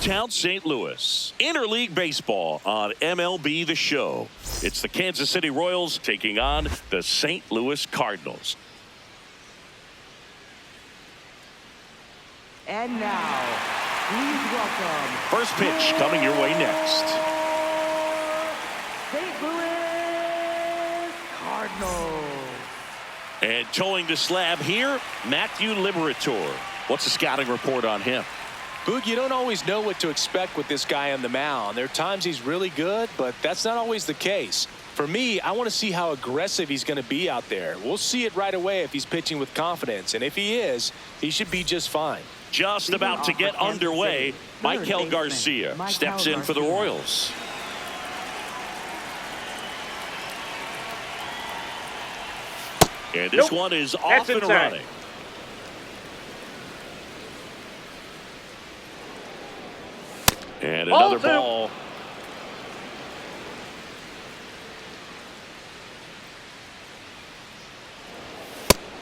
downtown St. Louis. Interleague baseball on MLB The Show. It's the Kansas City Royals taking on the St. Louis Cardinals. And now, please welcome... First pitch coming your way next. St. Louis Cardinals. And towing the slab here, Matthew Liberatore. What's the scouting report on him? Boog, you don't always know what to expect with this guy on the mound. There are times he's really good, but that's not always the case. For me, I want to see how aggressive he's going to be out there. We'll see it right away if he's pitching with confidence. And if he is, he should be just fine. Just about to get underway, Michael Garcia steps in for the Royals. And this one is off and running. And another ball.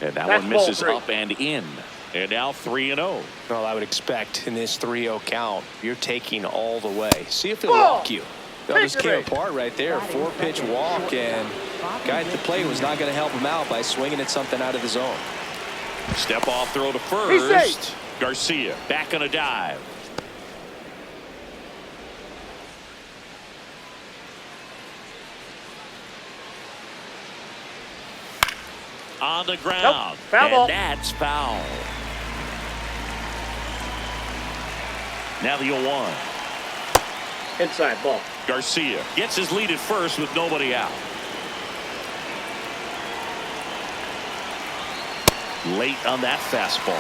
And that one misses up and in. And now 3-0. Well, I would expect in this 3-0 count, you're taking all the way. See if he'll walk you. They'll just came apart right there. 4-pitch walk, and guy at the plate was not going to help him out by swinging at something out of the zone. Step off throw to first. Garcia back on a dive. On the ground. And that's foul. Now the 0-1. Inside ball. Garcia gets his lead at first with nobody out. Late on that fastball.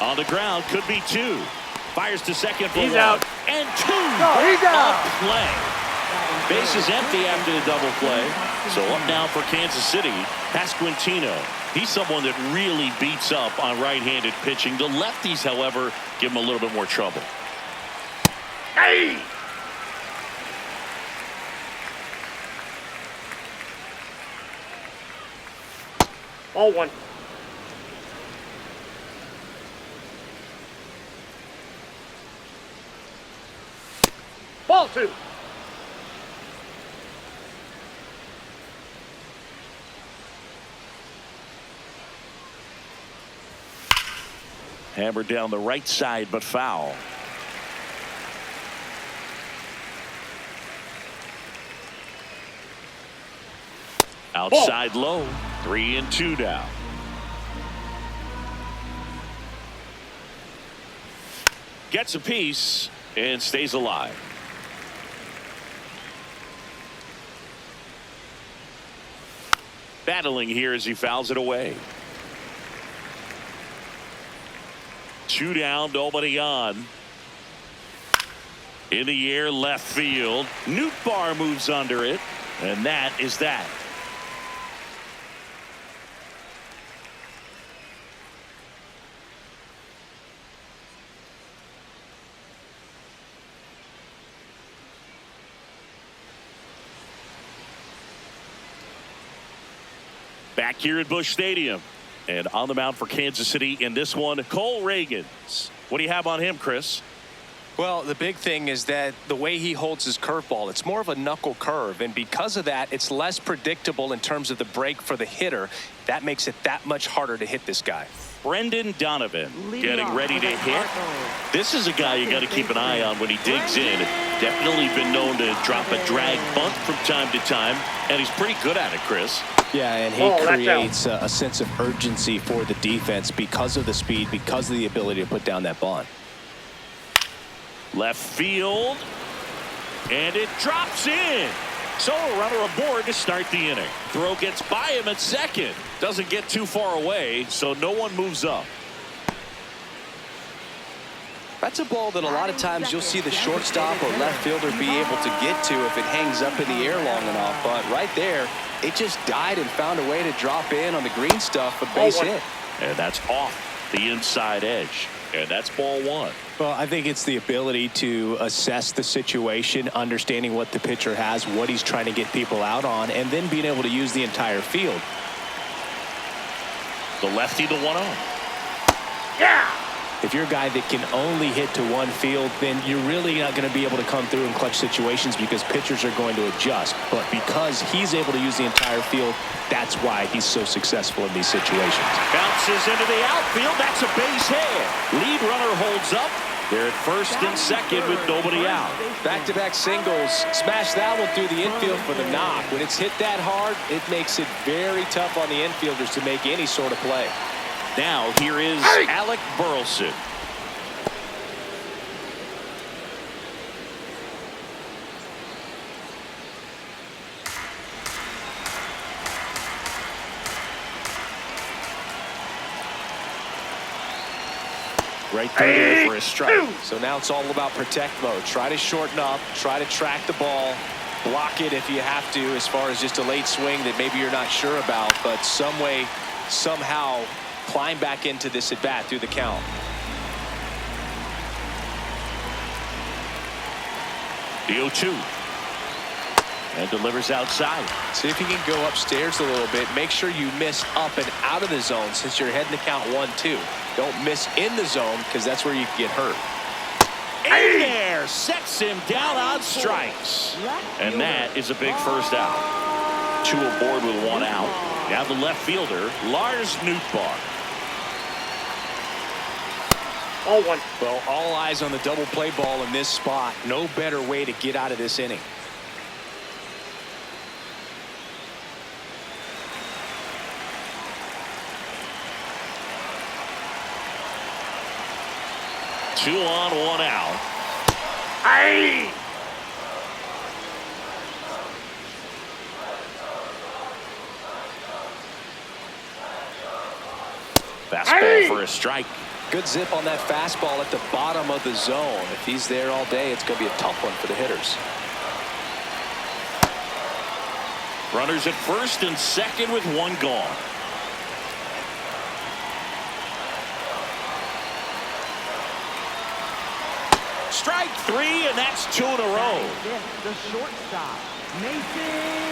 On the ground, could be two. Fires to second for He's one. out. And two. He's out. Play. Base is empty after the double play. So up now for Kansas City, Pasquantino. He's someone that really beats up on right-handed pitching. The lefties, however, give him a little bit more trouble. Hey! Ball one. Ball two. Hammered down the right side, but foul. Outside low. 3-2 now. Gets a piece and stays alive. Battling here as he fouls it away. 2 down, nobody on. In the air, left field. Nootbaar moves under it, and that is that. Back here at Busch Stadium. And on the mound for Kansas City in this one, Cole Reagans. What do you have on him, Chris? Well, the big thing is that the way he holds his curveball, it's more of a knuckle curve. And because of that, it's less predictable in terms of the break for the hitter. That makes it that much harder to hit this guy. Brendan Donovan getting ready to hit. This is a guy you got to keep an eye on when he digs in. Definitely been known to drop a drag bunt from time to time, and he's pretty good at it, Chris. Yeah, and he creates a sense of urgency for the defense because of the speed, because of the ability to put down that bunt. Left field, and it drops in. So a runner aboard to start the inning. Throw gets by him at second. Doesn't get too far away, so no one moves up. That's a ball that a lot of times you'll see the shortstop or left fielder be able to get to if it hangs up in the air long enough. But right there, it just died and found a way to drop in on the green stuff, but base hit. And that's off the inside edge. And that's ball one. Well, I think it's the ability to assess the situation, understanding what the pitcher has, what he's trying to get people out on, and then being able to use the entire field. The lefty, the 1-0. Yeah. If you're a guy that can only hit to one field, then you're really not going to be able to come through in clutch situations because pitchers are going to adjust. But because he's able to use the entire field, that's why he's so successful in these situations. Bounces into the outfield. That's a base hit. Lead runner holds up. They're at first and second with nobody out. Back-to-back singles. Smash that one through the infield for the knock. When it's hit that hard, it makes it very tough on the infielders to make any sort of play. Now here is Alec Burleson. Right there for a strike. So now it's all about protect mode. Try to shorten up. Try to track the ball. Block it if you have to, as far as just a late swing that maybe you're not sure about. But some way, somehow, climb back into this at bat through the count. The 0-2. And delivers outside. See if you can go upstairs a little bit. Make sure you miss up and out of the zone since you're heading to count 1-2. Don't miss in the zone because that's where you can get hurt. In there, sets him down on strikes. And that is a big first out. 2 aboard with 1 out. Now the left fielder, Lars Nootbaar. 0-1. Well, all eyes on the double play ball in this spot. No better way to get out of this inning. Two on, 1 out. Aye. Fastball for a strike. Good zip on that fastball at the bottom of the zone. If he's there all day, it's going to be a tough one for the hitters. Runners at first and second with 1 gone. Strike 3, and that's 2 in a row. The shortstop, Mason.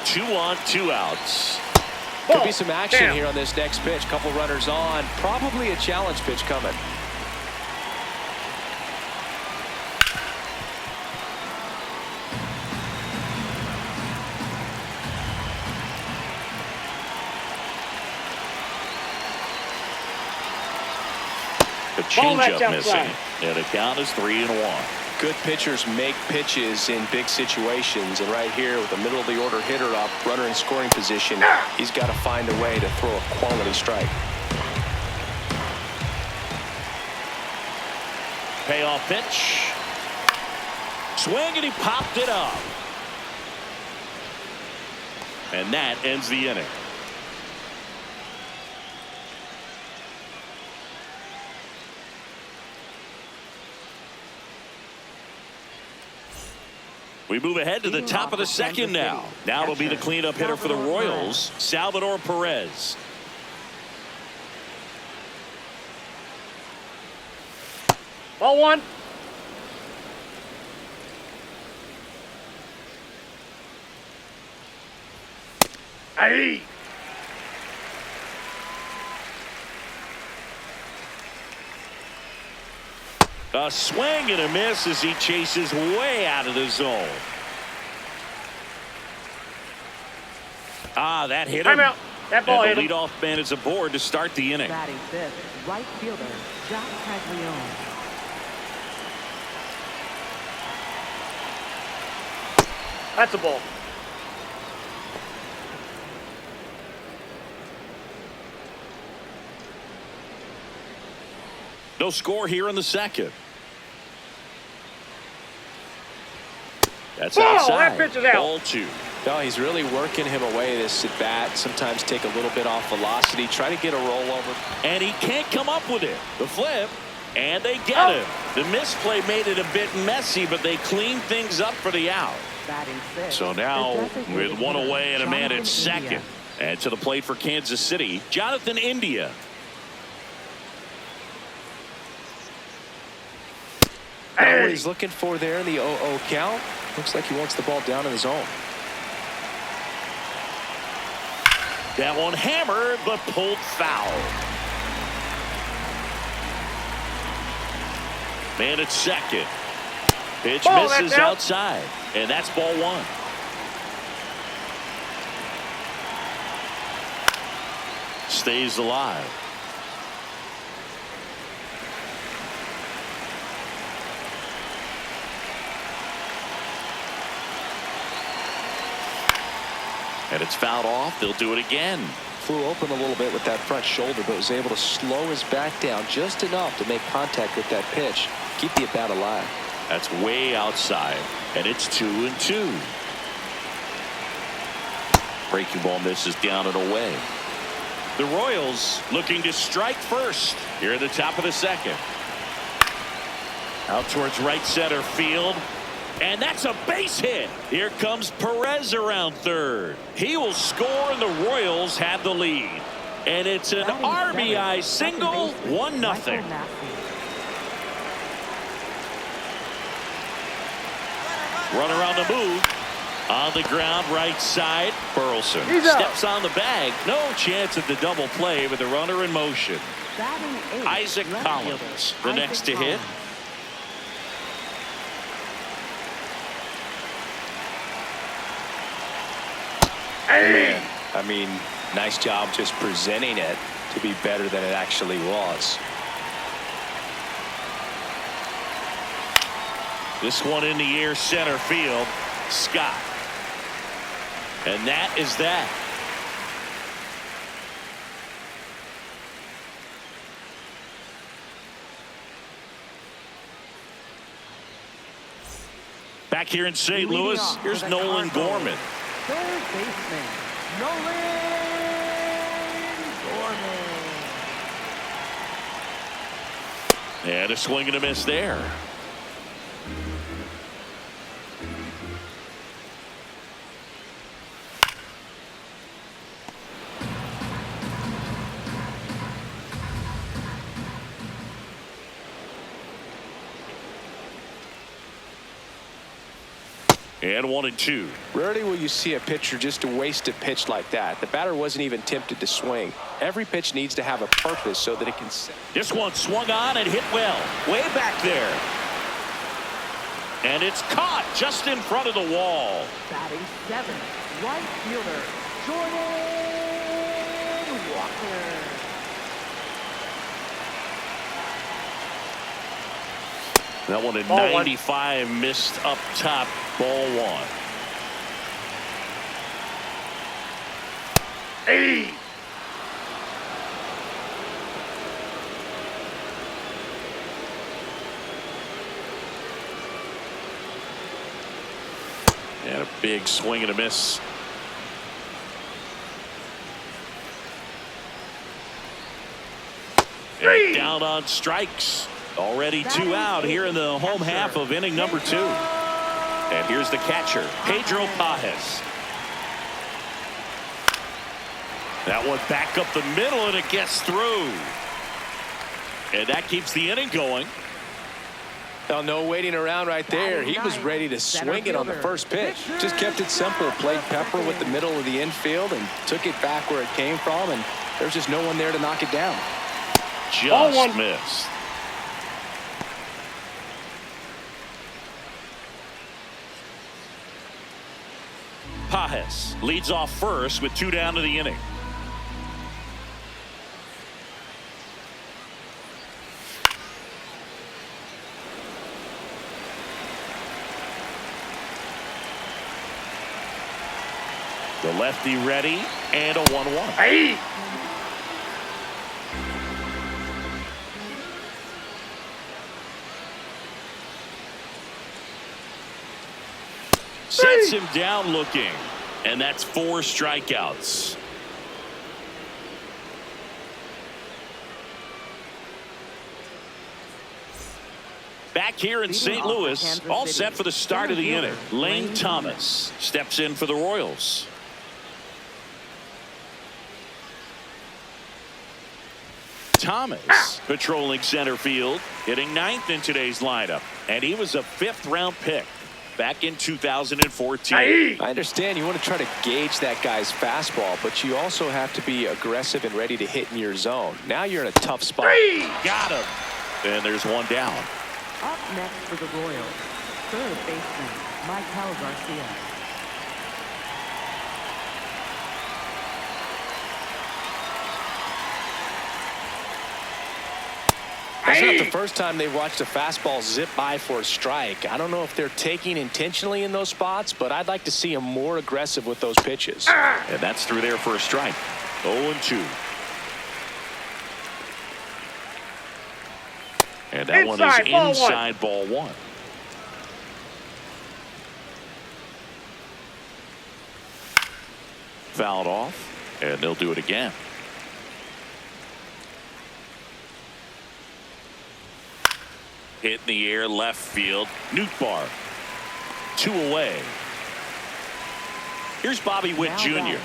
Two on, 2 outs. Could be some action here on this next pitch. Couple runners on. Probably a challenge pitch coming. A changeup missing. And the count is 3-1. Good pitchers make pitches in big situations, and right here with the middle of the order hitter up, runner in scoring position, he's got to find a way to throw a quality strike. Payoff pitch. Swing, and he popped it up. And that ends the inning. We move ahead to the top of the second now. Now it'll be the cleanup hitter for the Royals, Salvador Perez. Ball 1. Aye. A swing and a miss as he chases way out of the zone. Ah, that hit him. Timeout. That ball hit And the him. leadoff man is aboard to start the inning. Batting fifth, right fielder, Josh Caglione. That's a ball. No score here in the second. That's outside. That pitch is out. Ball 2. No, he's really working him away this at bat. Sometimes take a little bit off velocity. Try to get a rollover. And he can't come up with it. The flip. And they get him. The misplay made it a bit messy, but they cleaned things up for the out. Batting sixth, So now the designated with one hitter, away and a man at Jonathan second. India. And to the plate for Kansas City, Jonathan India. Now what he's looking for there in the 0-0 count. Looks like he wants the ball down in the zone. That one hammered, but pulled foul. Man at second. Pitch misses outside. And that's ball one. Stays alive. And it's fouled off. They'll do it again. Flew open a little bit with that front shoulder, but was able to slow his back down just enough to make contact with that pitch. Keep the at-bat alive. That's way outside. And it's 2-2. Breaking ball misses down and away. The Royals looking to strike first here at the top of the second. Out towards right center field. And that's a base hit. Here comes Perez around third. He will score, and the Royals have the lead. And it's an RBI single, 1-0. Runner on the move. On the ground, right side. Burleson steps on the bag. No chance at the double play with the runner in motion. Isaac Collins, the next to hit. Hey. I mean, nice job just presenting it to be better than it actually was. This one in the air, center field. Scott. And that is that. Back here in St. Louis, here's Nolan Gorman. Third baseman, Nolan Gorman. And a swing and a miss there. And 1-2. Rarely will you see a pitcher just waste a pitch like that. The batter wasn't even tempted to swing. Every pitch needs to have a purpose so that it can. This one swung on and hit well. Way back there. And it's caught just in front of the wall. Batting seventh, right fielder, Jordan Walker. That one at 95 missed up top. Ball one. Hey. And a big swing and a miss. And down on strikes. Already 2 out here in the home half of inning number 2. And here's the catcher, Pedro Pajes. That one back up the middle, and it gets through. And that keeps the inning going. Oh, no waiting around right there. He was ready to swing it on the first pitch. Just kept it simple. Played pepper with the middle of the infield and took it back where it came from. And there's just no one there to knock it down. Just missed. Pajes leads off first with 2 down to the inning. The lefty ready, and a 1-1. Hey. Sets him down looking, and that's 4 strikeouts. Back here in St. Louis, all set for the start of the inning. Lane Thomas steps in for the Royals. Thomas patrolling center field, hitting ninth in today's lineup, and he was a 5th-round pick back in 2014. I understand you want to try to gauge that guy's fastball, but you also have to be aggressive and ready to hit in your zone. Now you're in a tough spot. Got him. And there's one down. Up next for the Royals, third baseman, Michael Garcia. That's not the first time they've watched a fastball zip by for a strike. I don't know if they're taking intentionally in those spots, but I'd like to see them more aggressive with those pitches. And that's through there for a strike. 0-2. And that one is inside ball one. Fouled off, and they'll do it again. Hit in the air, left field. Nootbaar. 2 away. Here's Bobby Witt Jr.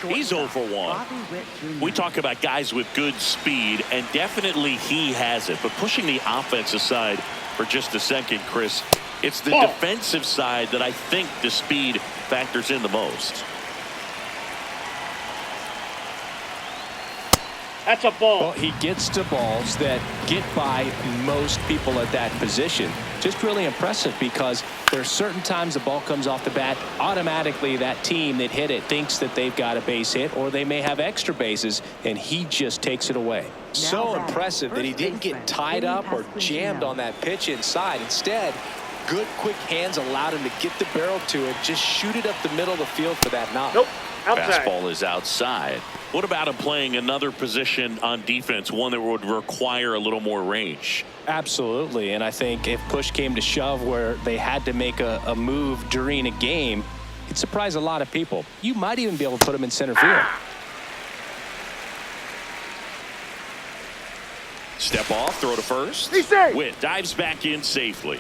He's 0 for 1. We talk about guys with good speed, and definitely he has it. But pushing the offense aside for just a second, Chris, it's the defensive side that I think the speed factors in the most. That's a ball. Well, he gets to balls that get by most people at that position. Just really impressive because there are certain times the ball comes off the bat, automatically that team that hit it thinks that they've got a base hit or they may have extra bases, and he just takes it away. So impressive that he didn't get tied up or jammed on that pitch inside. Instead, good quick hands allowed him to get the barrel to it, just shoot it up the middle of the field for that knock. Nope. Outside. Fastball is outside. What about him playing another position on defense, one that would require a little more range? Absolutely, and I think if push came to shove where they had to make a move during a game, it'd surprise a lot of people. You might even be able to put him in center field. Step off, throw to first. Witt dives back in safely.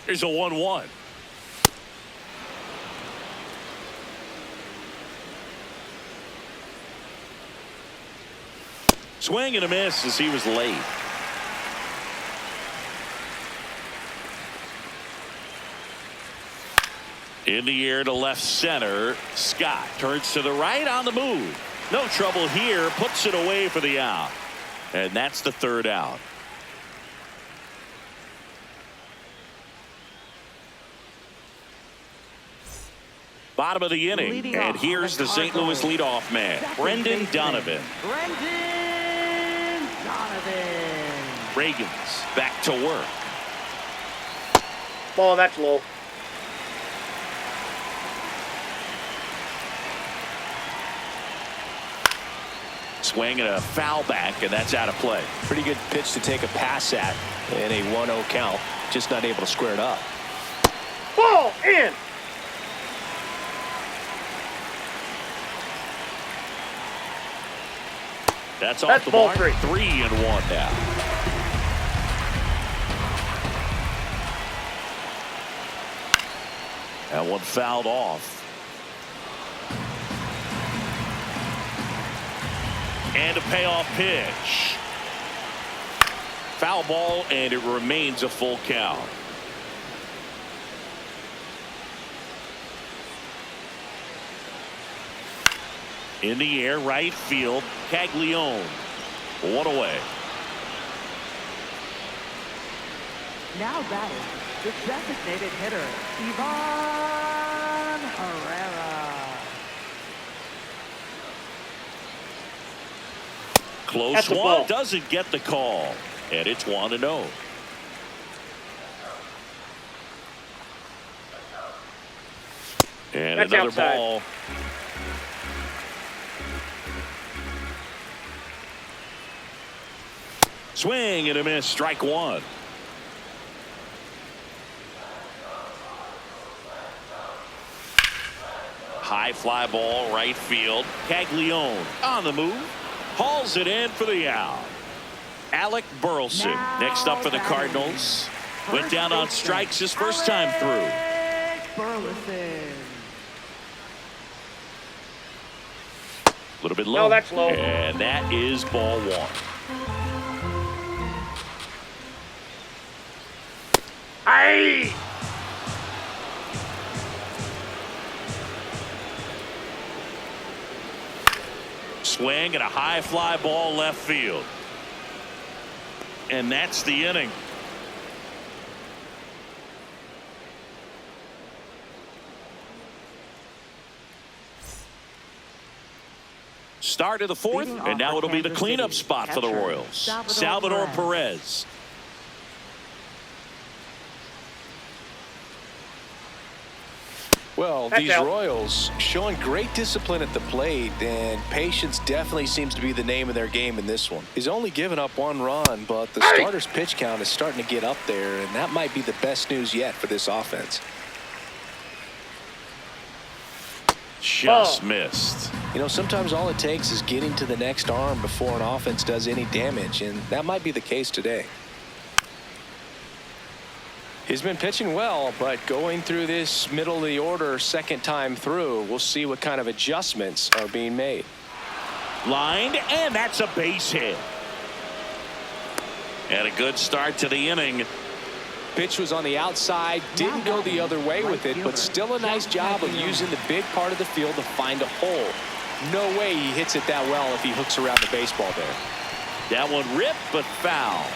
Here's a 1-1. Swing and a miss as he was late. In the air to left center. Scott turns to the right on the move. No trouble here. Puts it away for the out. And that's the 3rd out. Bottom of the inning, and here's the St. Louis leadoff man, Brendan Donovan. Reagan's back to work. Ball, that's low. Swing and a foul back, and that's out of play. Pretty good pitch to take a pass at in a 1-0 count. Just not able to square it up. Ball in. That's off the ball mark. 3-1 now. That one fouled off. And a payoff pitch. Foul ball, and it remains a full count. In the air, right field, Caglione. 1 away. Now batting, the designated hitter, Ivan Herrera. Close one, doesn't get the call, and it's 1-0. And that's another outside. ball. Swing and a miss, strike 1. High fly ball, right field. Caglione on the move. Hauls it in for the out. Alec Burleson next up for the Cardinals. Went down on strikes his first time through. Burleson. A little bit low. No, that's low. And that is ball one. Aye. Swing and a high fly ball left field. And that's the inning. Start of the fourth, and now it'll be the cleanup spot for the Royals. Salvador Perez. Well, That's these out. Royals showing great discipline at the plate, and patience definitely seems to be the name of their game in this one. He's only given up one run, but the starter's pitch count is starting to get up there, and that might be the best news yet for this offense. Just missed. You know, sometimes all it takes is getting to the next arm before an offense does any damage, and that might be the case today. He's been pitching well, but going through this middle of the order second time through, we'll see what kind of adjustments are being made. Lined, and that's a base hit. And a good start to the inning. Pitch was on the outside, didn't go the other way with it, but still a nice job of using the big part of the field to find a hole. No way he hits it that well if he hooks around the baseball there. That one ripped, but foul.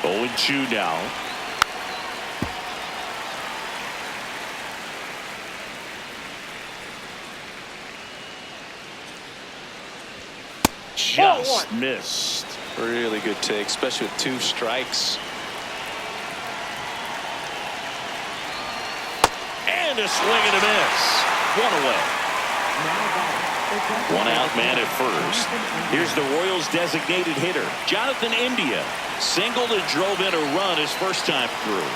Oh, and 2 now. Just missed. Really good take, especially with 2 strikes. And a swing and a miss. One away. One out man at first. Here's the Royals designated hitter, Jonathan India. Singled and drove in a run his first time through.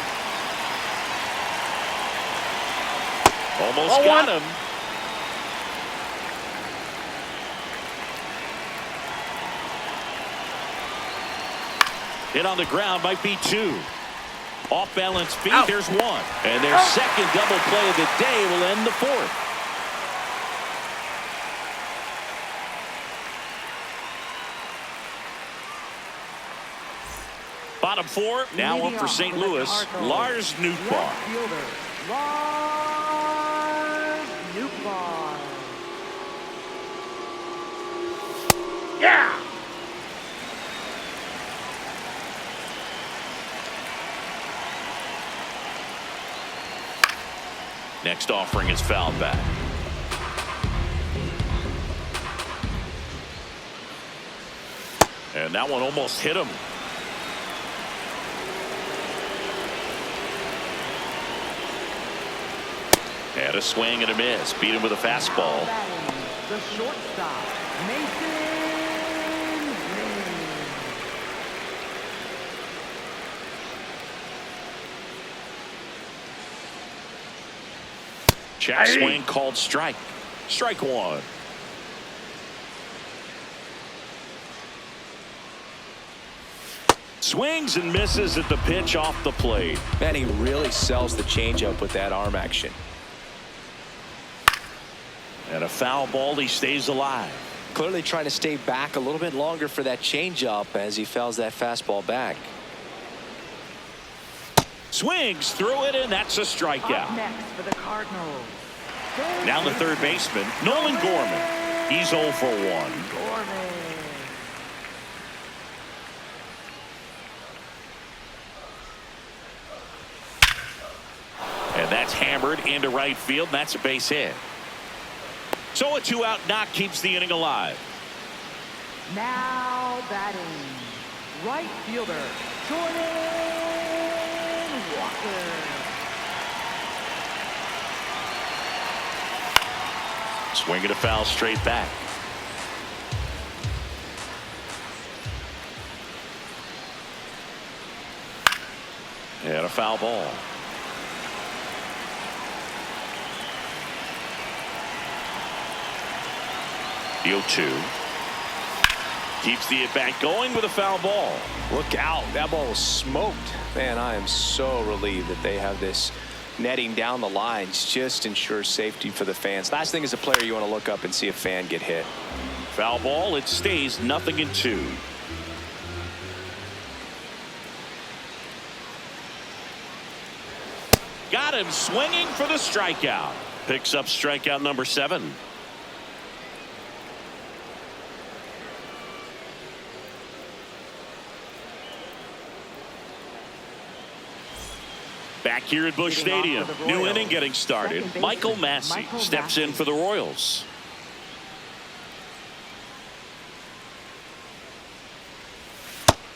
Almost got him. Hit on the ground, might be 2. Off balance feet, there's 1. And their second double play of the day will end the fourth. Bottom 4, now up for St. Louis, Lars Nootbaar. Lars Nootbaar. Yeah. Next offering is fouled back. And that one almost hit him. And a swing and a miss. Beat him with a fastball. The shortstop, Mason Wynn. Check swing called strike. Strike 1. Swings and misses at the pitch off the plate. Man, he really sells the changeup with that arm action. And a foul ball, he stays alive. Clearly trying to stay back a little bit longer for that changeup as he fouls that fastball back. Swings through it, and that's a Up strikeout. next for the Cardinals. Now the third baseman, Nolan Gorman. He's 0 for 1. Gorman. And that's hammered into right field, and that's a base hit. So a 2-out knock keeps the inning alive. Now batting, right fielder, Jordan Walker. Swinging a foul straight back. And a foul ball. The 0-2. Keeps the at-bat going with a foul ball. Look out. That ball was smoked. Man, I am so relieved that they have this netting down the lines. Just ensures safety for the fans. Last thing as a player, you want to look up and see a fan get hit. Foul ball. It stays 0-2. Got him swinging for the strikeout. Picks up strikeout number 7. Back here at Busch Stadium, new inning getting started. Michael Massey steps in for the Royals.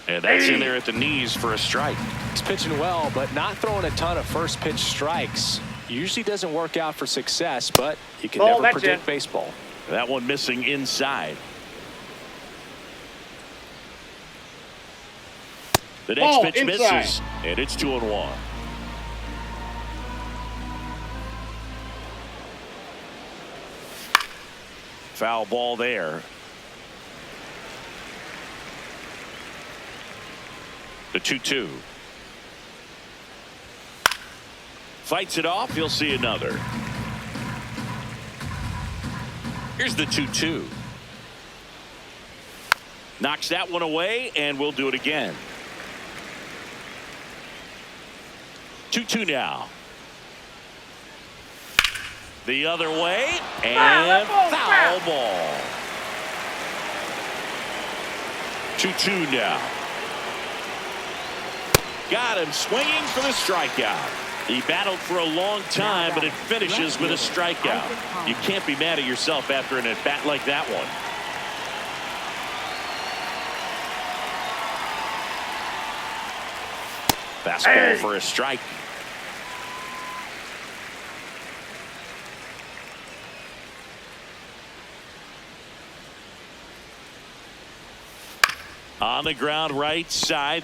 And that's in there at the knees for a strike. He's pitching well, but not throwing a ton of first pitch strikes. Usually doesn't work out for success, but you can never predict baseball. That one missing inside. The next pitch misses, and it's 2-1. Foul ball there. The 2-2. Fights it off. You'll see another. Here's the 2-2. Knocks that one away, and we'll do it again. 2-2 now. The other way, and foul ball. 2-2 now. Got him swinging for the strikeout. He battled for a long time, but it finishes with a strikeout. You can't be mad at yourself after an at-bat like that one. Fastball for a strike. On the ground right side.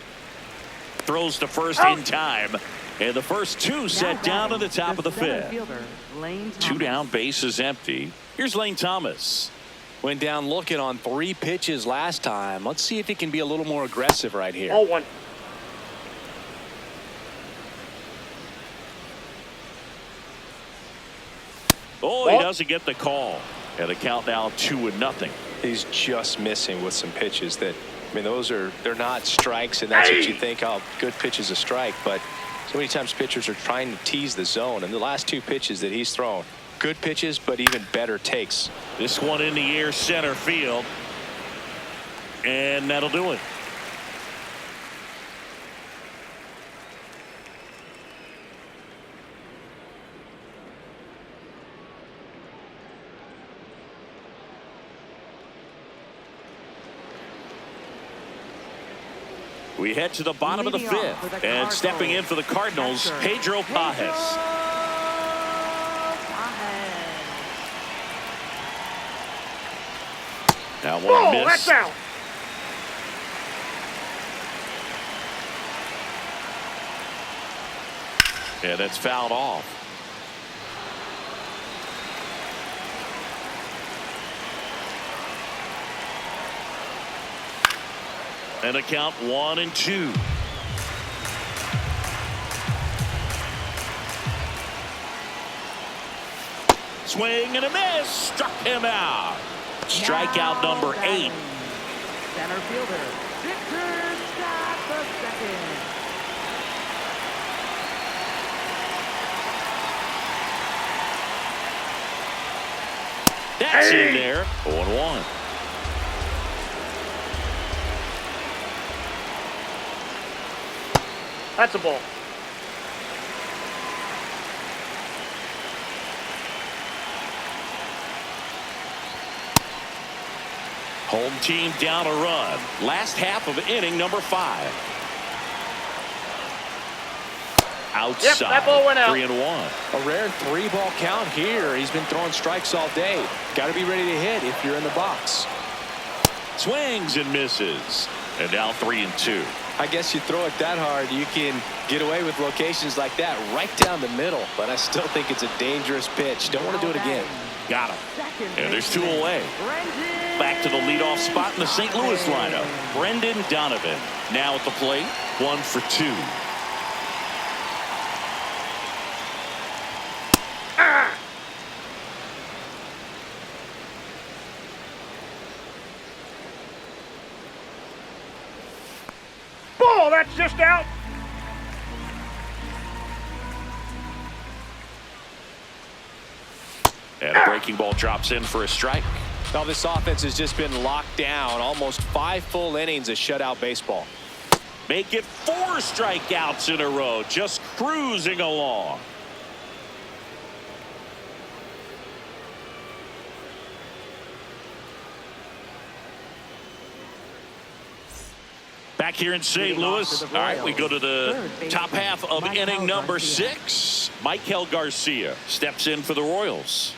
Throws to first in time. And the first two set down to the top of the 5th. 2 down, base is empty. Here's Lane Thomas. Went down looking on 3 pitches last time. Let's see if he can be a little more aggressive right here. 0-1. Oh, he doesn't get the call. And the count now 2-0. He's just missing with some pitches that, I mean, they're not strikes, and that's what you think, oh, good pitch is a strike. But so many times pitchers are trying to tease the zone, and the last 2 pitches that he's thrown, good pitches, but even better takes. This one in the air center field. And that'll do it. We head to the bottom of the 5th, and stepping in for the Cardinals, Pedro Pajes. Now one miss. That's out. Yeah, that's fouled off. And a count 1-2. Swing and a miss. Struck him out. Strikeout number 8. Center fielder Victor Scott II. That's in there. 0-1. That's a ball. Home team down a run. Last half of inning number 5. Outside. Yep, that ball went out. 3-1. A rare 3-ball count here. He's been throwing strikes all day. Got to be ready to hit if you're in the box. Swings and misses. And now 3-2. I guess you throw it that hard, you can get away with locations like that right down the middle. But I still think it's a dangerous pitch. Don't want to do it again. Got him. And there's 2 away. Back to the leadoff spot in the St. Louis lineup. Brendan Donovan now at the plate. 1 for 2. Ball, that's just out. And a breaking ball drops in for a strike. Now this offense has just been locked down. Almost 5 full innings of shutout baseball. Make it 4 strikeouts in a row. Just cruising along. Back here in St. Louis. All right, we go to the top half of inning number 6. Michael Garcia steps in for the Royals.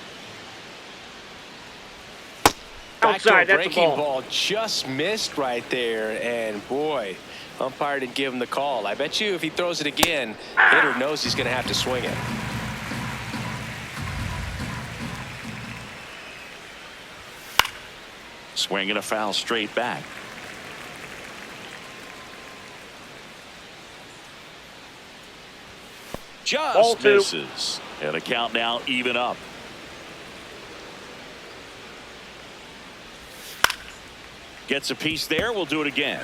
Outside, Backdoor that's a breaking ball. ball just missed right there, and boy, umpire didn't give him the call. I bet you if he throws it again, hitter knows he's going to have to swing it. Swing and a foul straight back. Ball Just 2. misses. And the count now even up. Gets a piece there. We'll do it again.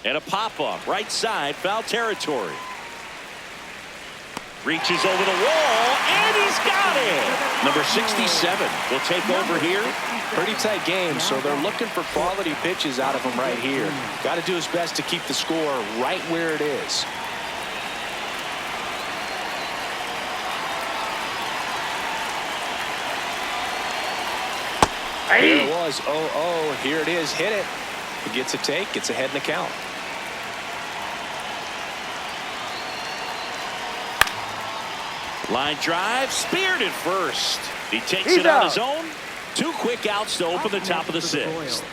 And a pop-up right side, foul territory. Reaches over the wall, and he's got it. Number 67 will take over here. Pretty tight game, so they're looking for quality pitches out of him right here. Got to do his best to keep the score right where it is. There it was. 0-0. Here it is. Hit it. He gets a take. Gets ahead in the count. Line drive, speared at first. He takes He's it on out. his own. 2 quick outs to open the top of the 6th.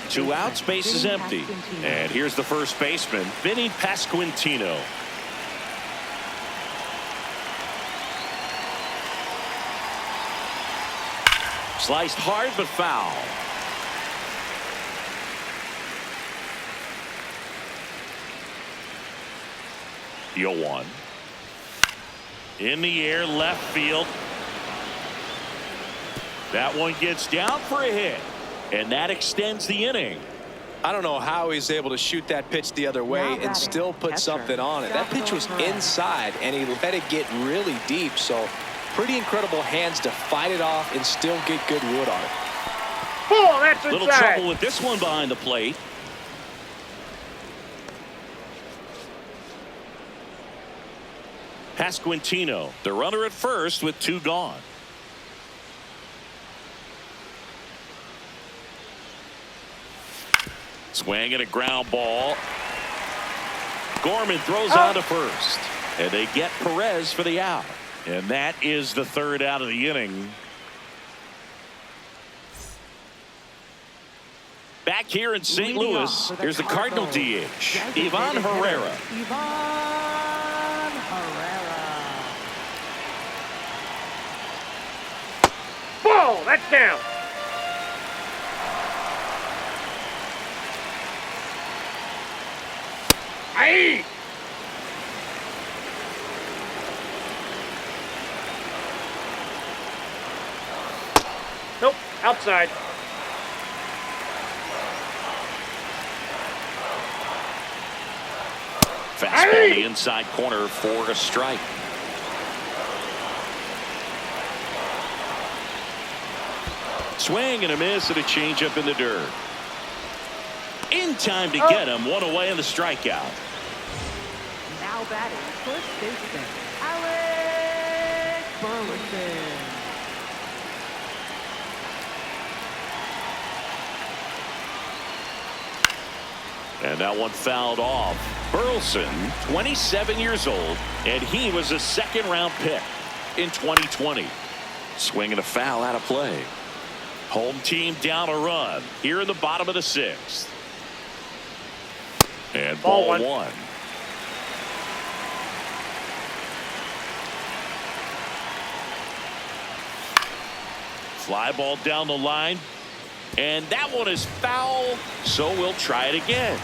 2 outs, base is empty. And here's the first baseman, Vinny Pasquantino. Sliced hard but foul. The 0-1. In the air, left field. That one gets down for a hit. And that extends the inning. I don't know how he's able to shoot that pitch the other way and still put something on it. That pitch was inside, and he let it get really deep. So pretty incredible hands to fight it off and still get good wood on it. Ball, that's inside. Little trouble with this one behind the plate. Pasquantino, the runner at first with 2 gone. Swing and a ground ball. Gorman throws on to first. And they get Perez for the out. And that is the 3rd out of the inning. Back here in St. Louis, here's the Cardinal DH, Ivan Herrera. Ivan Herrera. Ball, that's down. Aye. Nope, outside. Fastball the inside corner for a strike. Swing and a miss and a changeup in the dirt. In time to get him. 1 away in the strikeout. Now batting first baseman, Alex Burleson. And that one fouled off. Burleson, 27 years old, and he was a 2nd-round pick. in 2020. Swing and a foul out of play. Home team down a run here in the bottom of the 6th. And ball one. Fly ball down the line. And that one is foul, so we'll try it again.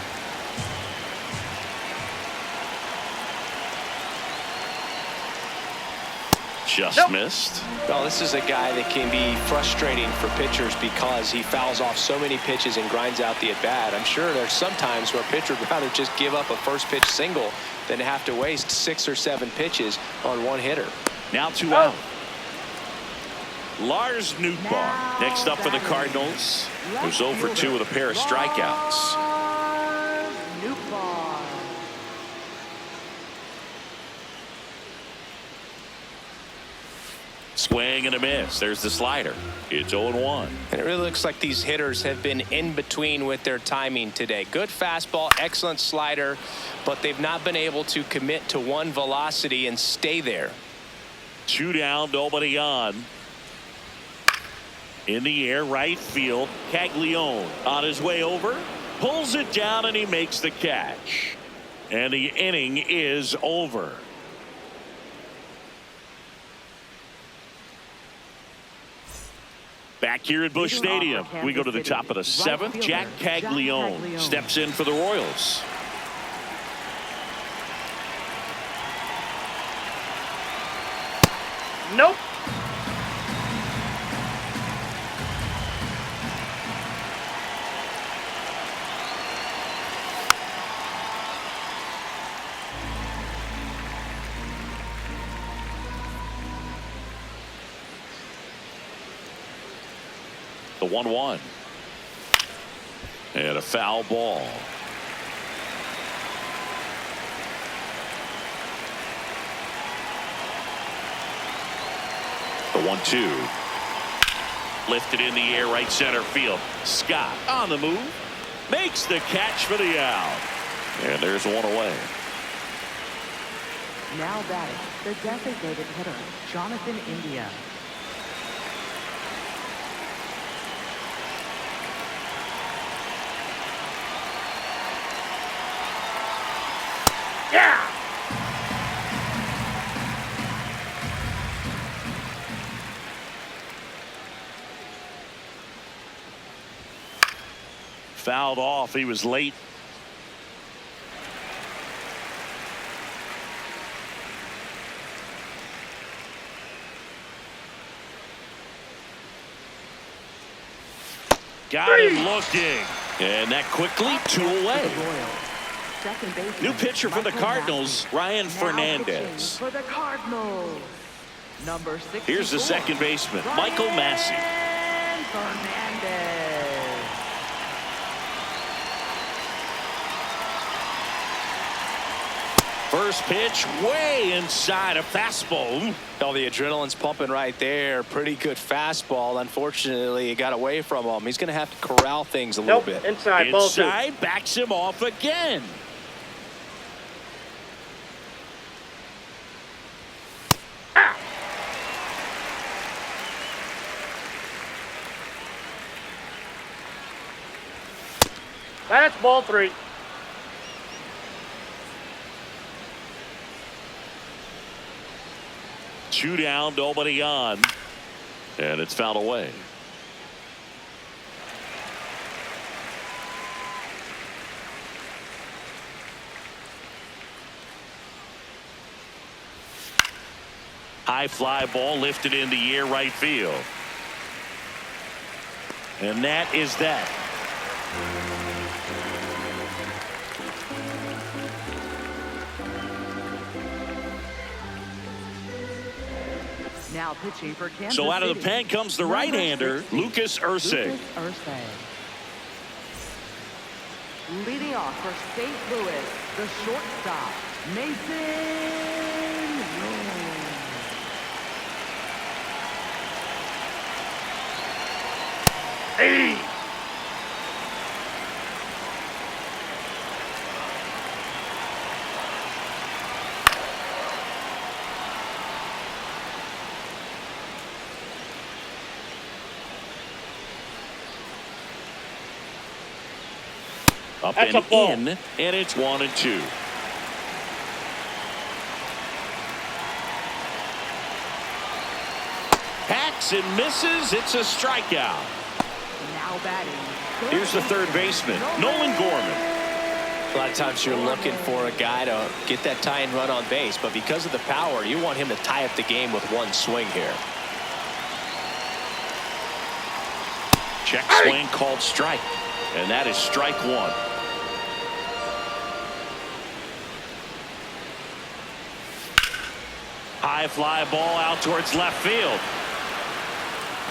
Just missed. Well, this is a guy that can be frustrating for pitchers because he fouls off so many pitches and grinds out the at-bat. I'm sure there's some times where a pitcher would rather just give up a first pitch single than have to waste 6 or 7 pitches on one hitter. Now 2 out. Lars Nootbaar next up for the Cardinals, who's 0 for 2 with a pair of strikeouts. Swing and a miss. There's the slider. It's 0-1. And it really looks like these hitters have been in between with their timing today. Good fastball, excellent slider, but they've not been able to commit to one velocity and stay there. 2 down, nobody on. In the air, right field. Caglione on his way over. Pulls it down and he makes the catch. And the inning is over. Back here at Busch Stadium, we go to the top of the 7th. Jack Caglione steps in for the Royals. Nope. The 1-1. And a foul ball. The 1-2. Lifted in the air, right center field. Scott on the move. Makes the catch for the out. And there's one away. Now batting, the designated hitter, Jonathan India. Yeah. Fouled off. He was late. Got him looking. And that quickly 2 away. New pitcher for the Cardinals, Ryan Fernandez. For the Cardinals, number 64. Here's the second baseman, Michael Massey. Fernandez. First pitch way inside a fastball. Well, the adrenaline's pumping right there. Pretty good fastball. Unfortunately, it got away from him. He's going to have to corral things a little bit. Inside, ball 2. Inside, backs him off again. That's ball 3. Two down, nobody on. And it's fouled away. High fly ball lifted in the air, right field. And that is that. Now pitching for Kansas So out of the City, pen comes the right-hander, Lucas Ursig. Leading off for St. Louis, the shortstop, Mason Young. Hey. Up That's and a ball. in, and it's 1-2. Hacks and misses. It's a strikeout. Now batting. Here's the third baseman, Nolan Gorman. A lot of times you're looking for a guy to get that tying run on base, but because of the power, you want him to tie up the game with one swing here. Check swing called strike, and that is strike one. High fly ball out towards left field.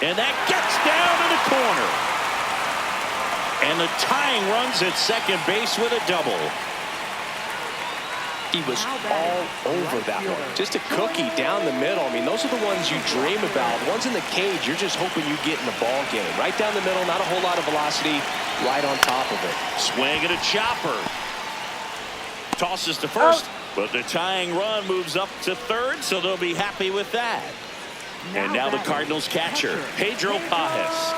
And that gets down to the corner. And the tying runs at second base with a double. He was all over that one. Just a cookie down the middle. I mean, those are the ones you dream about. Ones in the cage, you're just hoping you get in the ball game. Right down the middle, not a whole lot of velocity, right on top of it. Swing and a chopper. Tosses to first, but the tying run moves up to third, so they'll be happy with that. And now the Cardinals catcher, Pedro Pajes.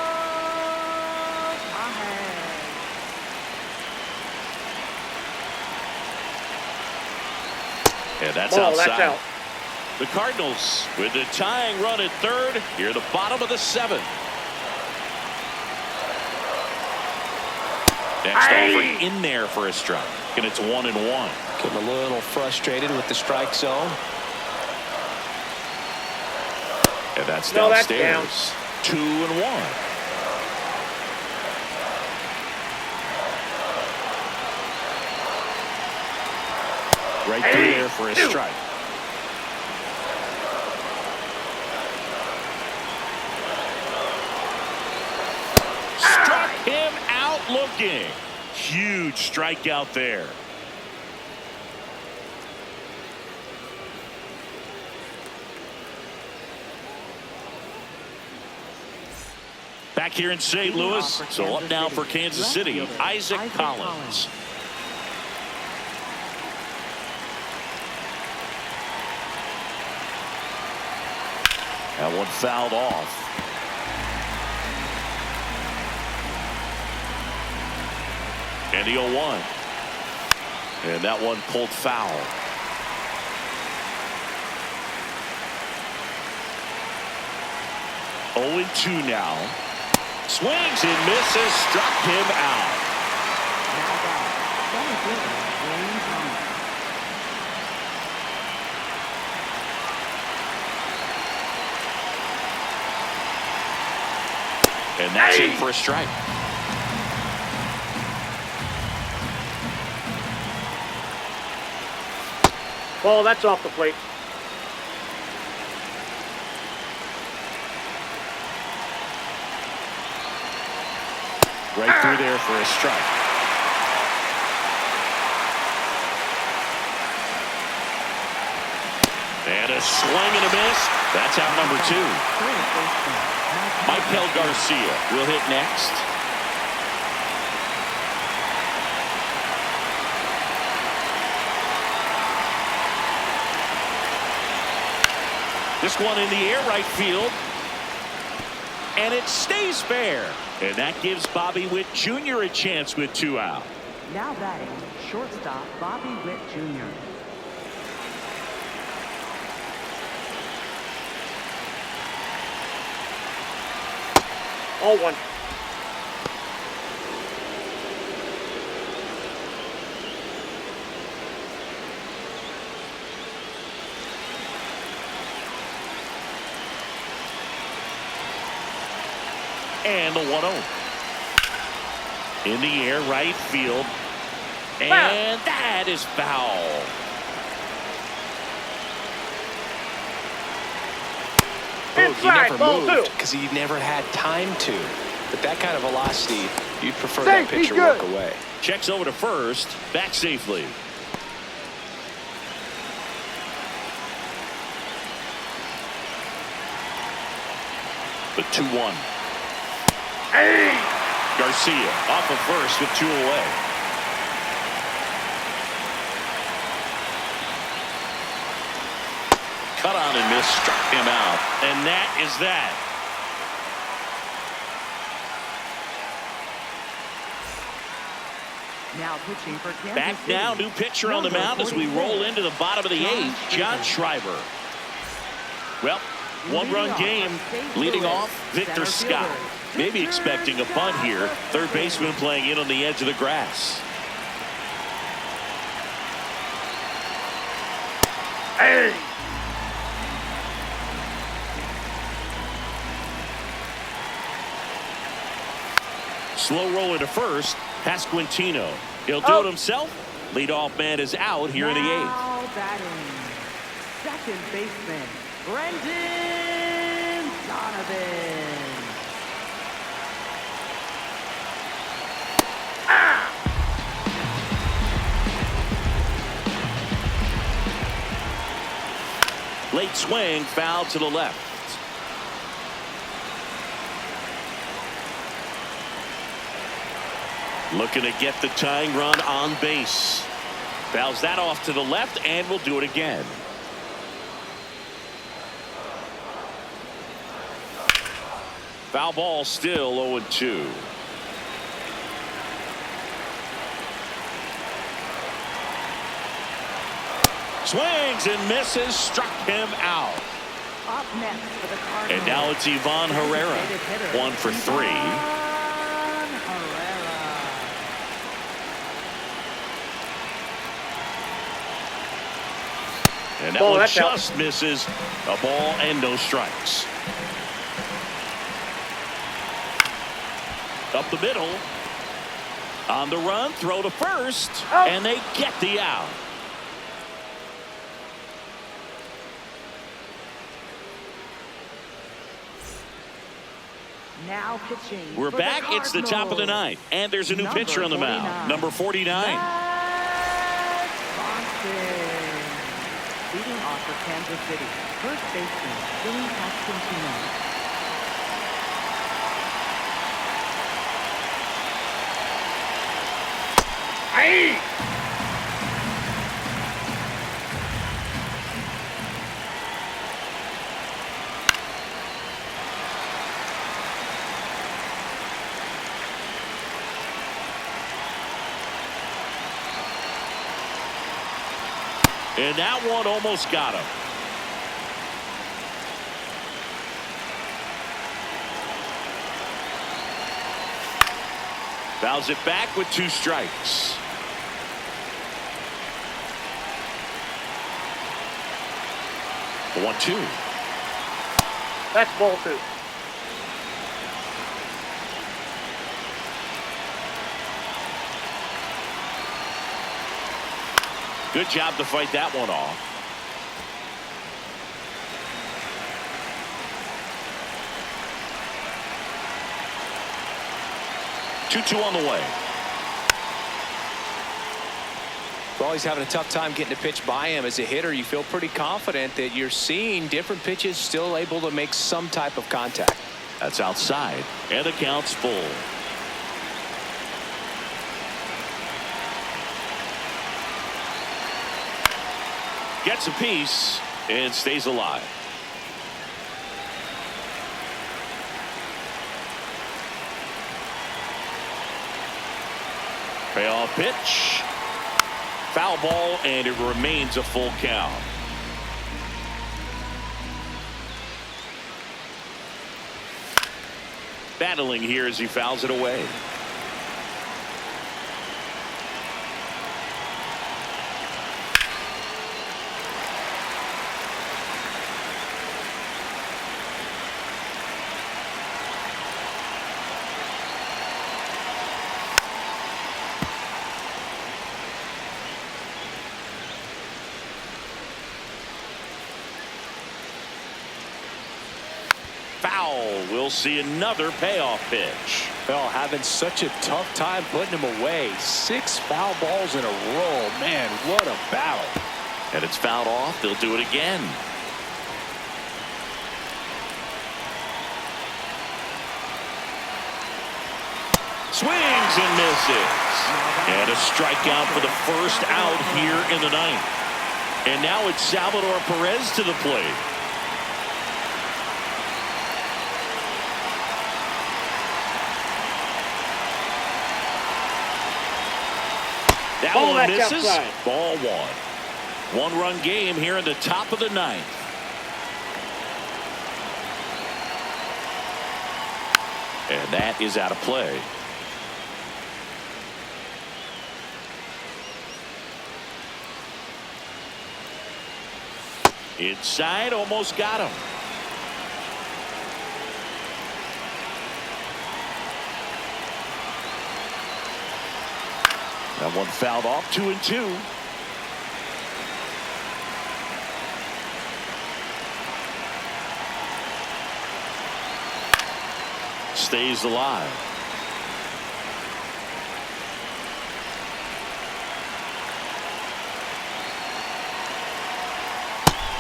And that's outside. That's out. The Cardinals with the tying run at third. Here at the bottom of the seventh. Next offering in there for a strike. And it's 1-1. Getting a little frustrated with the strike zone. And that's No, that's downstairs. 2-1. Right through there for a strike. Struck him out looking. Huge strikeout there. Back here in St. Louis, so up now for Kansas City, Isaac Collins. That one fouled off. And the 0-1. And that one pulled foul. Oh, 2 now. Swings and misses, struck him out. Now batting. And that's in for a strike. Ball, that's off the plate. Right through there for a strike. And a swing and a miss. That's out number 2. Michael Garcia will hit next. This one in the air right field. And it stays fair. And that gives Bobby Witt Jr. a chance with 2 out. Now batting, shortstop Bobby Witt Jr. All 1. And the 1-0. In the air right field. And that is foul. He never moved because he never had time to. But that kind of velocity, you'd prefer that pitcher walk away. Checks over to first. Back safely. The 2-1. Garcia off of first with 2 away. Cut on and miss, struck him out. And that is that. Now pitching for Kansas Back City. now, new pitcher on the Number mound as we 46, roll into the bottom of the John eighth, John Schreiber. Well, one-run Leading game, off, St. leading Louis, off Victor center Scott. fielder, Maybe Victor expecting a bunt here. Third baseman playing in on the edge of the grass. Hey! Slow roller to first, Pasquantino. He'll do it himself. Leadoff man is out here in the eighth. Now batting, second baseman, Brendan Donovan. Late swing, foul to the left. Looking to get the tying run on base. Fouls that off to the left and will do it again. Foul ball, still 0-2. Swings and misses, struck him out. Up next for the Cardinals. And now it's Ivan Herrera. 1 for 3. Ivan Herrera. And that Ball, one that's out. just misses. A ball and no strikes. Up the middle. On the run, throw to first. Out. And they get the out. Now pitching. We're for back. It's the top of the ninth. And there's a new Number pitcher on the mound. 49. Number 49. Matt Bronson. Leading off for Kansas City. First baseman, Louis Cardinals. Hey! And that one almost got him. Fouls it back with 2 strikes. The 1-2. That's ball 2. Good job to fight that one off. Two on the way. Well, he's having a tough time getting a pitch by him. As a hitter, you feel pretty confident that you're seeing different pitches still able to make some type of contact. That's outside. And the count's full. Gets a piece and stays alive. Payoff pitch. Foul ball, and it remains a full count. Battling here as he fouls it away. Foul. We'll see another payoff pitch. Well, having such a tough time putting him away. 6 foul balls in a row. Man, what a battle. And it's fouled off. They'll do it again. Swings and misses. And a strikeout for the first out here in the ninth. And now it's Salvador Perez to the plate. That Ball one that's misses. outside. Ball one. One-run game here in the top of the ninth. And that is out of play. Inside, almost got him. That one fouled off, 2-2. Stays alive.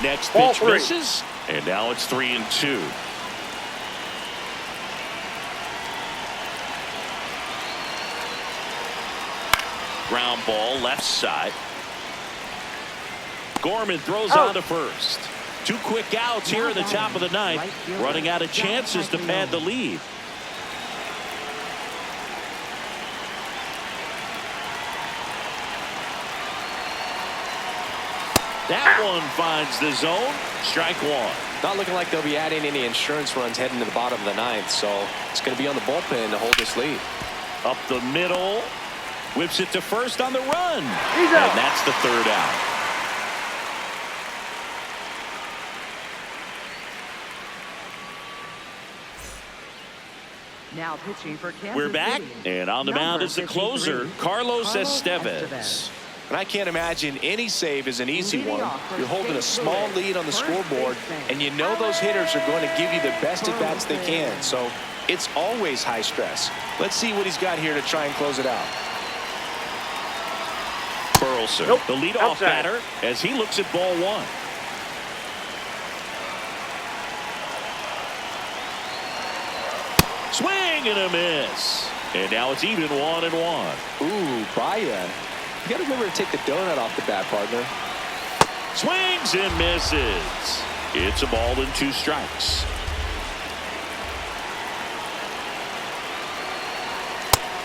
Next Ball pitch three. misses, and now it's 3-2. Ground ball left side. Gorman throws Out. on to first. Two quick outs here in the top of the ninth, running out of chances to pad the lead. That one finds the zone. Strike one. Not looking like they'll be adding any insurance runs heading to the bottom of the ninth, so it's going to be on the bullpen to hold this lead. Up the middle. Whips it to first on the run. He's out. And that's the third out. Now pitching for Kansas We're back, City. and on the mound is the 53, closer, Carlos Estevez. And I can't imagine any save is an easy Leading one. off for You're holding a St. small Louis, lead on the first scoreboard, baseman, and you know those hitters are going to give you the best at bats they can. So it's always high stress. Let's see what he's got here to try and close it out. Burleson, Nope. the leadoff Outside. batter, as he looks at ball one. Swing and a miss. And now it's even 1-1. Ooh, Baya. You got to remember to take the donut off the bat, partner. Swings and misses. It's a ball and 2 strikes.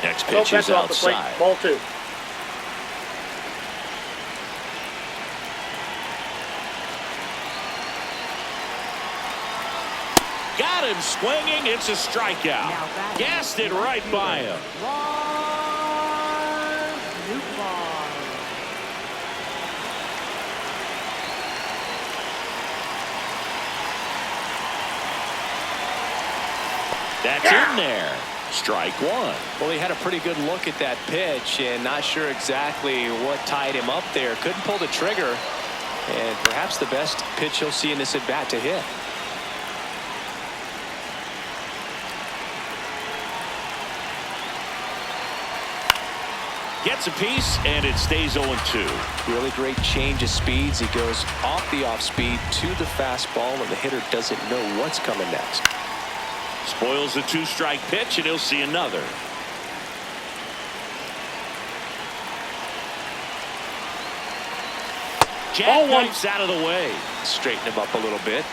Next No pitch is pressure off the plate. outside. Ball two. Got him swinging. It's a strikeout. Now batting, Gassed it right by him. Lars Nootbaar. That's in there. Strike one. Well, he had a pretty good look at that pitch and not sure exactly what tied him up there. Couldn't pull the trigger, and perhaps the best pitch he'll see in this at bat to hit. Gets a piece, and it stays 0-2. Really great change of speeds. He goes off the off speed to the fastball, and the hitter doesn't know what's coming next. Spoils the 2-strike pitch, and he'll see another. Jackknifes out of the way. Straighten him up a little bit.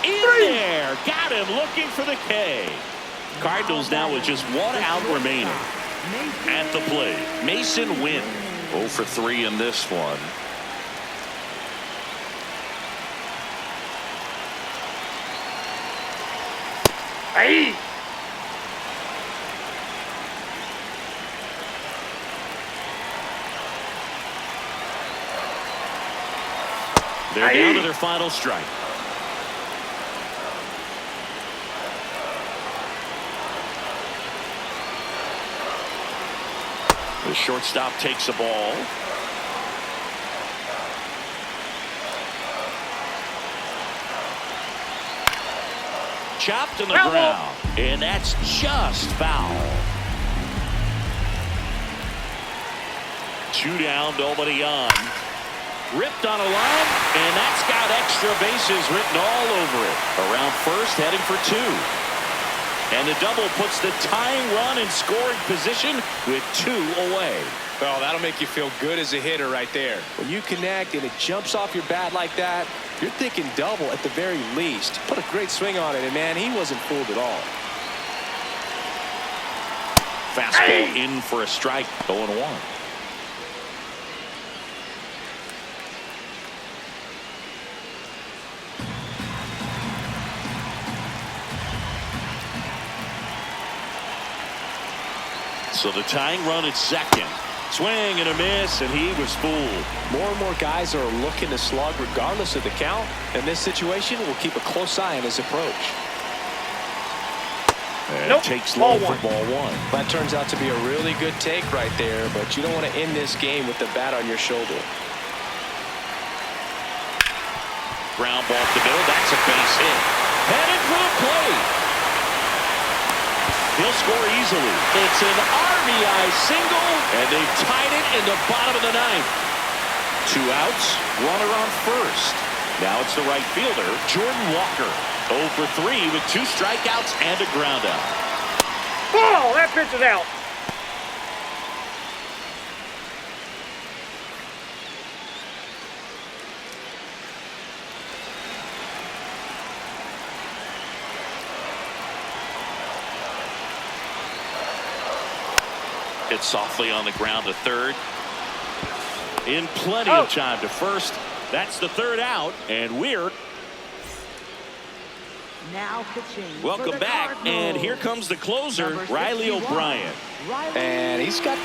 In there. Got him looking for the K. Cardinals now with just 1 out remaining. At the plate, Mason Wynn. 0 for 3 in this one. Hey! They're down to their final strike. The shortstop takes the ball. Chopped in the Foul. ground, and that's just foul. 2 down, nobody on. Ripped on a line, and that's got extra bases written all over it. Around first, heading for 2. And the double puts the tying run in scoring position with 2 away. Well, that'll make you feel good as a hitter right there. When you connect and it jumps off your bat like that, you're thinking double at the very least. Put a great swing on it, and man, he wasn't fooled at all. Fastball in for a strike. 0-1. So the tying run at second. Swing and a miss, and he was fooled. More and more guys are looking to slug regardless of the count. In this situation, we'll keep a close eye on his approach. And takes low for ball one. That turns out to be a really good take right there, but you don't want to end this game with the bat on your shoulder. Ground ball to middle. That's a base hit. Headed for the plate. He'll score easily. It's an RBI single, and they've tied it in the bottom of the ninth. 2 outs, runner on first. Now it's the right fielder, Jordan Walker. 0 for 3 with 2 strikeouts and a ground out. Ball! That pitch is out. Hit softly on the ground to third. In plenty of time to first. That's the 3rd out, and we're Now pitching. welcome back, and here comes the closer, Riley O'Brien. And he's got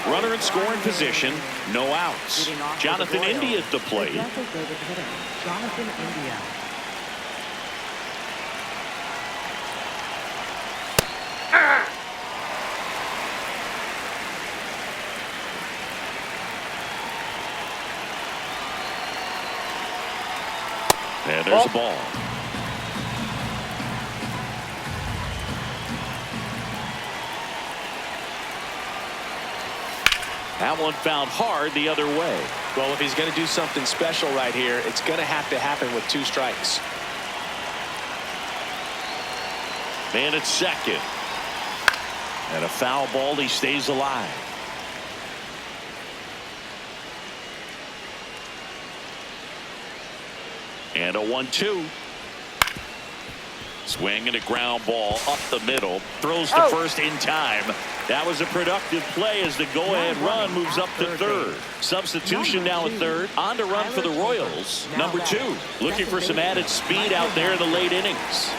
Runner in scoring position, no outs. Jonathan India at the plate. Designated hitter, Jonathan India. And there's a ball. That one found hard the other way. Well, if he's going to do something special right here, it's going to happen with 2 strikes. Man at second. And a foul ball. He stays alive. And a 1-2. Swing and a ground ball up the middle. Throws to first in time. That was a productive play as the go-ahead run moves up to third. Substitution now at third. On to run for the Royals. Number 2. Looking for some added speed out there in the late innings.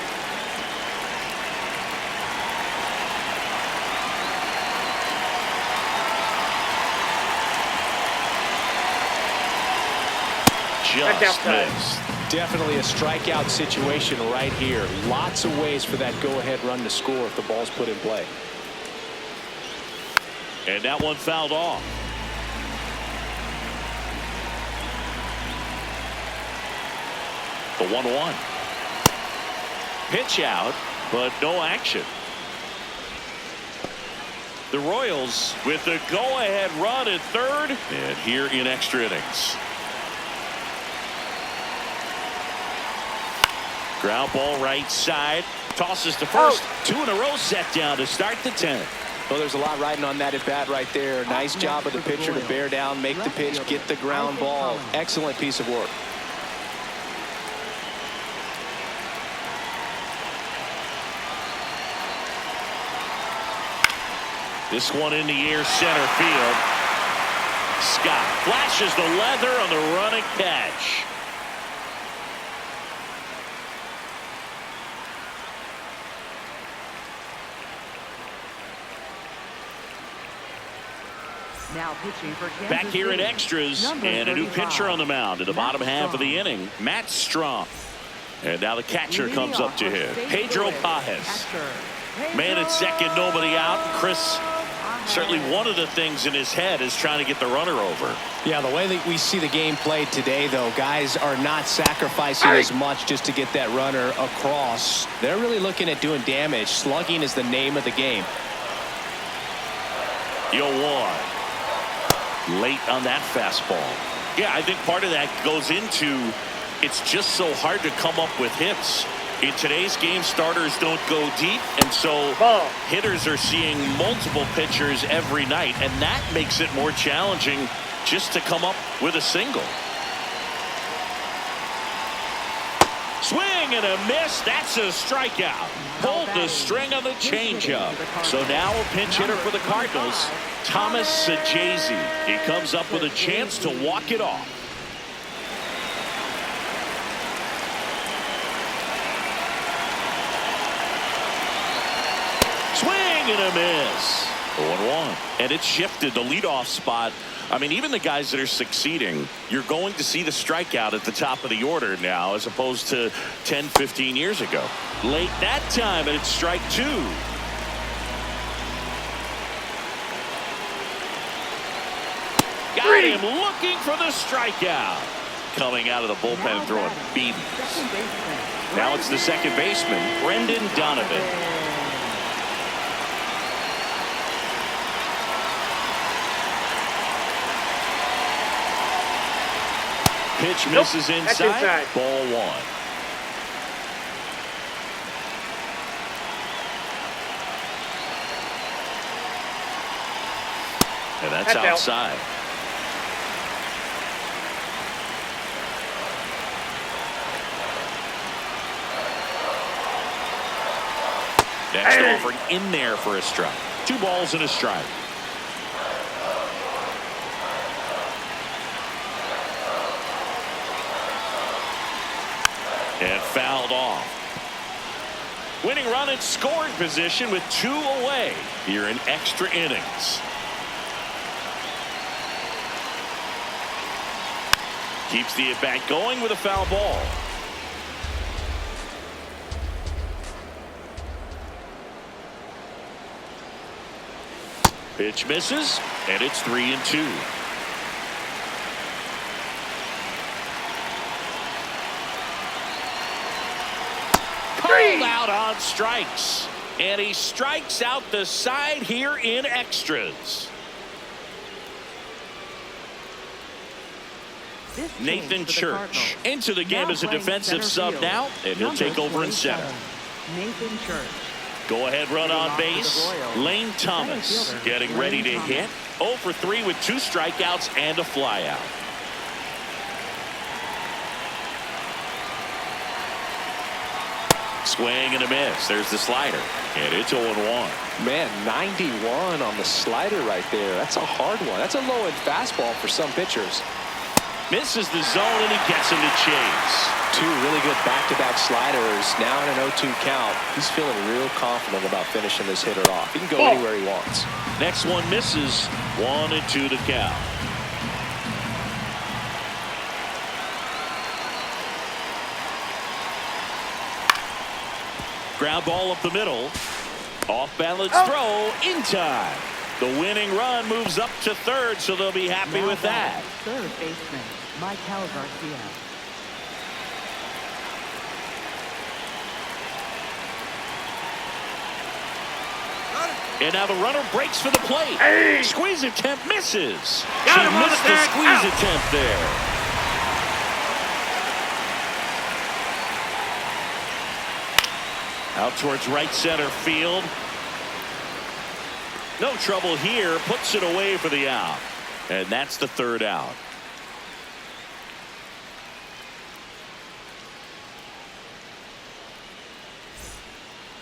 Just missed. Definitely a strikeout situation right here. Lots of ways for that go-ahead run to score if the ball's put in play. And that one fouled off. The 1-1. Pitch out, but no action. The Royals with the go-ahead run at third, and here in extra innings. Ground ball right side. Tosses to first. 2 in a row set down to start the 10th. Well, there's a lot riding on that at bat right there. Nice job of the pitcher to bear down, make the pitch, get the ground ball. Excellent piece of work. This one in the air, center field. Scott flashes the leather on the running catch. Now pitching for Kansas Back here in City, extras, number and a new 35, pitcher on the mound in the bottom half of the Strong. inning, Matt Strong. And now the catcher Leading comes off up to for him, St. Pedro Louis, Pajes. catcher, Man at second, nobody out. Chris, certainly one of the things in his head is trying to get the runner over. Yeah, the way that we see the game played today, though, guys are not sacrificing as much just to get that runner across. They're really looking at doing damage. Slugging is the name of the game. 0-1. Late on that fastball. Yeah, I think part of that goes into it's just so hard to come up with hits. In today's game, starters don't go deep, and so hitters are seeing multiple pitchers every night, and that makes it more challenging just to come up with a single. Swing and a miss. That's a strikeout. Pulled the string on the changeup. So now a pinch hitter for the Cardinals, Thomas Sajazi. He comes up with a chance to walk it off. Swing and a miss. 0-1. And it's shifted the leadoff spot. I mean, even the guys that are succeeding, you're going to see the strikeout at the top of the order now as opposed to 10, 15 years ago. Late that time, and it's strike 2. Got him looking for the strikeout. Coming out of the bullpen and throwing beatings. Now it's the second baseman, Brendan Donovan. Pitch misses inside. Ball 1. And that's outside. Next over in there for a strike. 2 balls and a strike. And fouled off. Winning run in scoring position with 2 away here in extra innings. Keeps the at-bat going with a foul ball. Pitch misses, and it's 3-2. Called out on strikes, and he strikes out the side here in extras. Nathan Church into the game as a defensive sub now, and he'll take over in center. Nathan Church. Go ahead run on base. Lane Thomas getting ready to hit. 0 for 3 with 2 strikeouts and a flyout. Swing and a miss. There's the slider, and it's 0-1. Man, 91 on the slider right there. That's a hard one. That's a low-end fastball for some pitchers. Misses the zone, and he gets him to chase. 2 really good back-to-back sliders. Now in an 0-2 count. He's feeling real confident about finishing this hitter off. He can go anywhere he wants. Next one misses. 1-2 to count. Ground ball up the middle. Off balance throw in time. The winning run moves up to third, so they'll be happy with that. Third baseman, Michael Garcia. And now the runner breaks for the plate. Squeeze attempt misses. Got She him on missed the the back. squeeze Out. attempt there. Out towards right center field. No trouble here. Puts it away for the out. And that's the third out.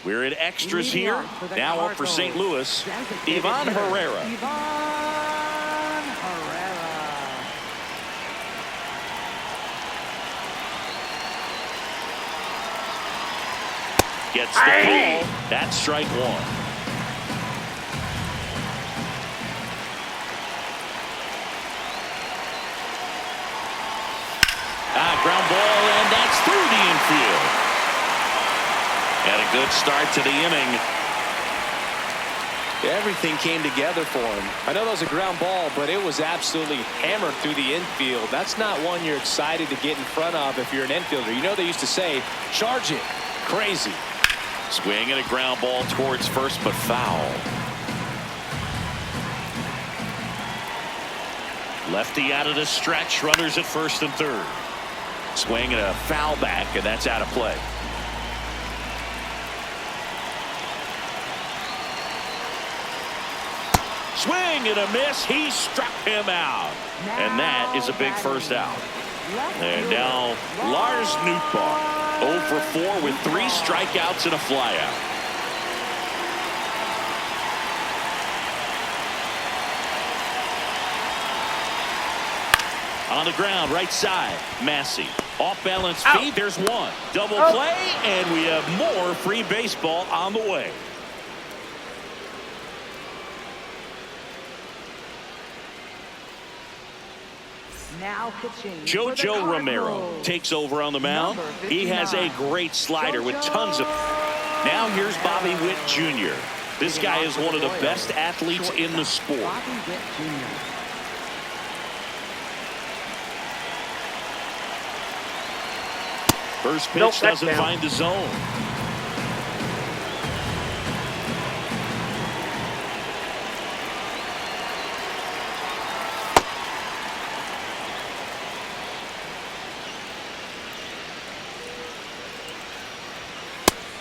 We're in extras here. Now up for St. Louis, Ivan Herrera. Ivan Herrera. Gets the call. That's strike 1. Ground ball, and that's through the infield. And a good start to the inning. Everything came together for him. I know that was a ground ball, but it was absolutely hammered through the infield. That's not one you're excited to get in front of if you're an infielder. You know they used to say, charge it. Crazy. Swing and a ground ball towards first, but foul. Lefty out of the stretch. Runners at first and third. Swing and a foul back, and that's out of play. Swing and a miss. He struck him out. And that is a big first out. And now Lars Nootbaar. 0 for 4 with 3 strikeouts and a flyout. On the ground, right side, Massey. Off balance feed, there's one. Double play, and we have more free baseball on the way. Now pitching. JoJo Romero takes over on the mound. He has a great slider with tons of... Now here's Bobby Witt Jr. This guy is one of the best athletes in the sport. Bobby Witt Jr. First pitch doesn't find the zone.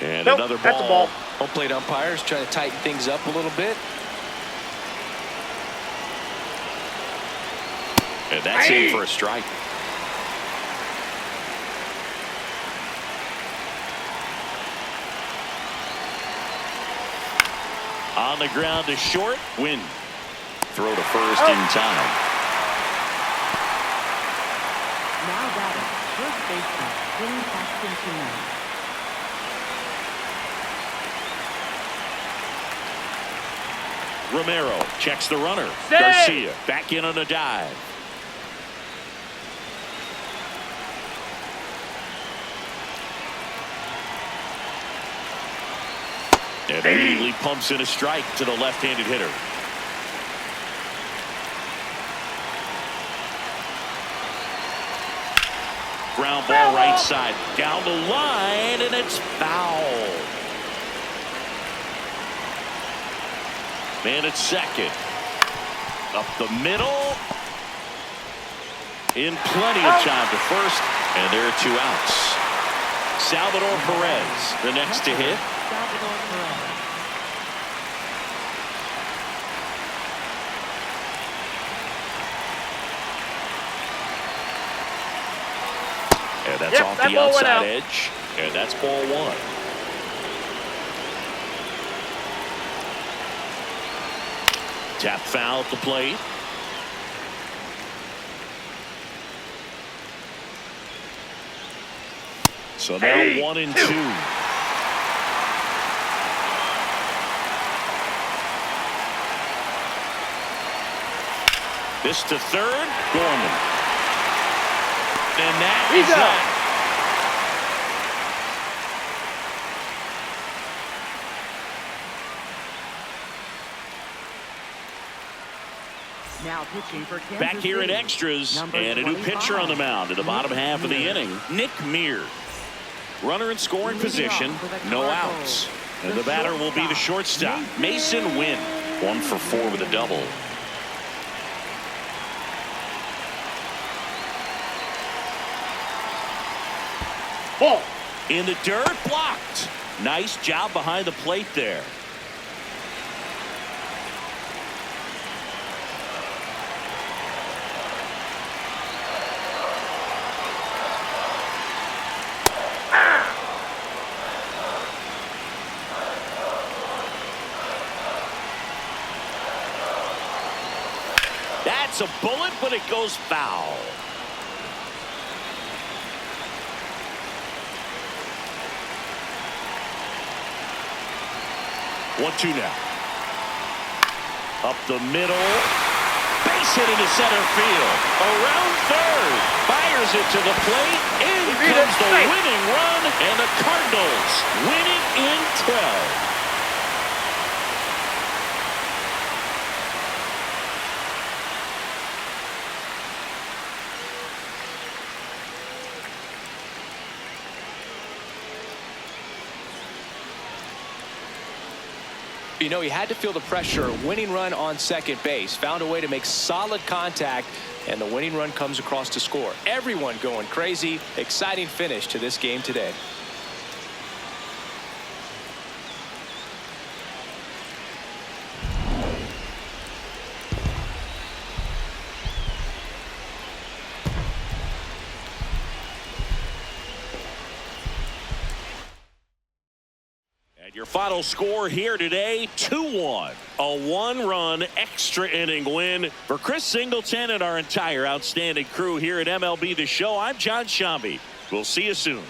And another ball. That's a ball. Home plate umpires trying to tighten things up a little bit. And that's in for a strike. On the ground to short, win. Throw to first in time. Now batting, first baseman, Willie Pasquantino. Romero checks the runner. Garcia back in on a dive. And immediately pumps in a strike to the left-handed hitter. Ground ball right side. Down the line, and it's foul. Man at second. Up the middle. In plenty of time to first. And there are 2 outs. Salvador Perez, the next to hit. Salvador Perez. And that's off the outside edge. And that's ball 1. Tap foul at the plate. So now 1-2. This to third, Gorman. And that is that. Now pitching for Kansas Back here in City, extras, number and a new 25, pitcher on the mound in the bottom half of the inning, Nick Meir. Runner in scoring position, no outs. And the batter will be the shortstop, Mason Wynn. 1 for 4 with a double. Ball. In the dirt, blocked. Nice job behind the plate there. That's a bullet, but it goes foul. One-two now. Up the middle. Base hit into center field. Around third. Fires it to the plate. In comes the winning run. And the Cardinals win it in 12. You know, he had to feel the pressure. Winning run on second base. Found a way to make solid contact, and the winning run comes across to score. Everyone going crazy. Exciting finish to this game today. Your final score here today, 2-1. A one-run extra inning win for Chris Singleton and our entire outstanding crew here at MLB The Show. I'm John Shambi. We'll see you soon.